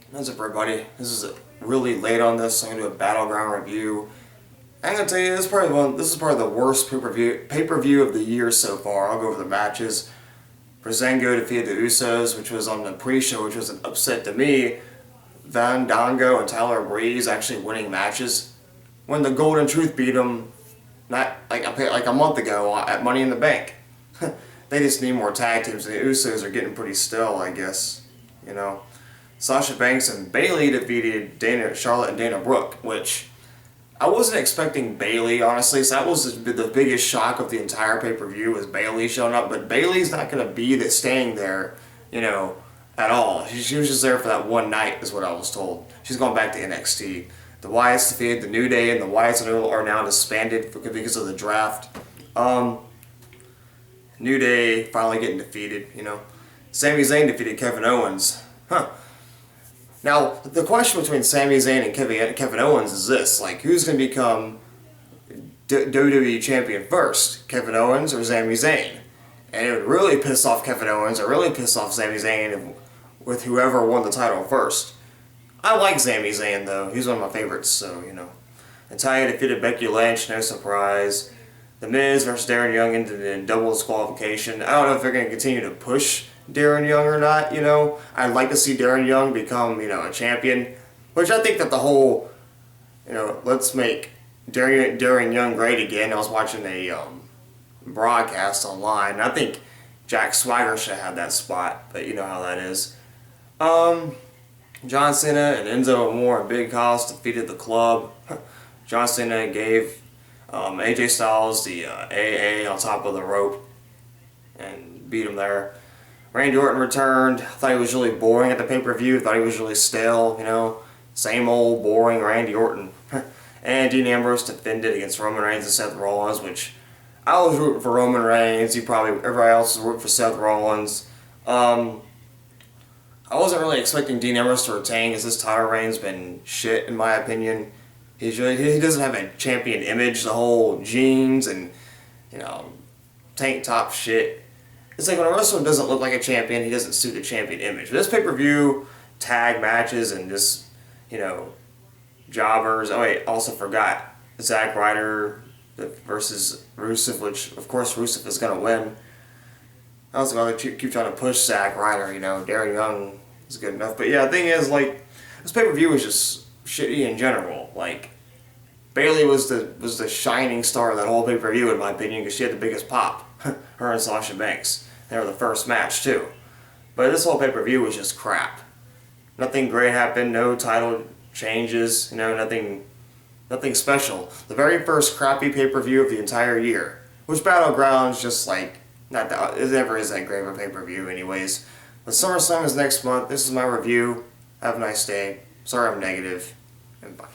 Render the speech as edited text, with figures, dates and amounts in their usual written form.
What's up, everybody? This is really late on this. I'm gonna do a Battleground review. I'm gonna tell you this is probably the worst pay-per-view of the year so far. I'll go over the matches. Breezango defeated the Usos, which was on the pre-show, which was an upset to me. Dango and Tyler Breeze actually winning matches when the Golden Truth beat them not like a month ago at Money in the Bank. They just need more tag teams. The Usos are getting pretty still, I guess. You know. Sasha Banks and Bayley defeated Charlotte and Dana Brooke, which I wasn't expecting Bayley, honestly. So that was the biggest shock of the entire pay-per-view was Bayley showing up. But Bayley's not going to be staying there, at all. She was just there for that one night, is what I was told. She's going back to NXT. The Wyatts defeated the New Day, and the Wyatts are now disbanded because of the draft. New Day finally getting defeated, Sami Zayn defeated Kevin Owens. Now, the question between Sami Zayn and Kevin Owens is this, who's going to become WWE Champion first, Kevin Owens or Sami Zayn? And it would really piss off Kevin Owens or really piss off Sami Zayn with whoever won the title first. I like Sami Zayn, though. He's one of my favorites, so, Natalya defeated Becky Lynch, no surprise. The Miz versus Darren Young ended in double disqualification. I don't know if they're going to continue to push Darren Young or not, I'd like to see Darren Young become, a champion, which I think that the whole, let's make Darren Young great again. I was watching a broadcast online, and I think Jack Swagger should have had that spot, but you know how that is. John Cena and Enzo Amore and Big Cass defeated the Club. John Cena gave AJ Styles the AA on top of the rope and beat him there. Randy Orton returned. I thought he was really boring at the pay-per-view. Thought he was really stale, same old boring Randy Orton. And Dean Ambrose defended against Roman Reigns and Seth Rollins, which I was rooting for Roman Reigns. Everybody else was rooting for Seth Rollins. I wasn't really expecting Dean Ambrose to retain because his title reign's been shit in my opinion. He doesn't have a champion image. The whole jeans and tank top shit. It's like when a wrestler doesn't look like a champion, he doesn't suit a champion image. But this pay-per-view, tag matches, and just, jobbers. Oh wait, also forgot Zack Ryder versus Rusev, which, of course, Rusev is going to win. I was going to keep trying to push Zack Ryder, Darren Young is good enough. But yeah, the thing is, this pay-per-view was just shitty in general. Bayley was the shining star of that whole pay-per-view, in my opinion, because she had the biggest pop. Her and Sasha Banks. They were the first match, too. But this whole pay-per-view was just crap. Nothing great happened, no title changes, nothing special. The very first crappy pay-per-view of the entire year. Which Battleground's just it never is that great of a pay-per-view anyways. But SummerSlam is next month. This is my review. Have a nice day. Sorry I'm negative. And bye.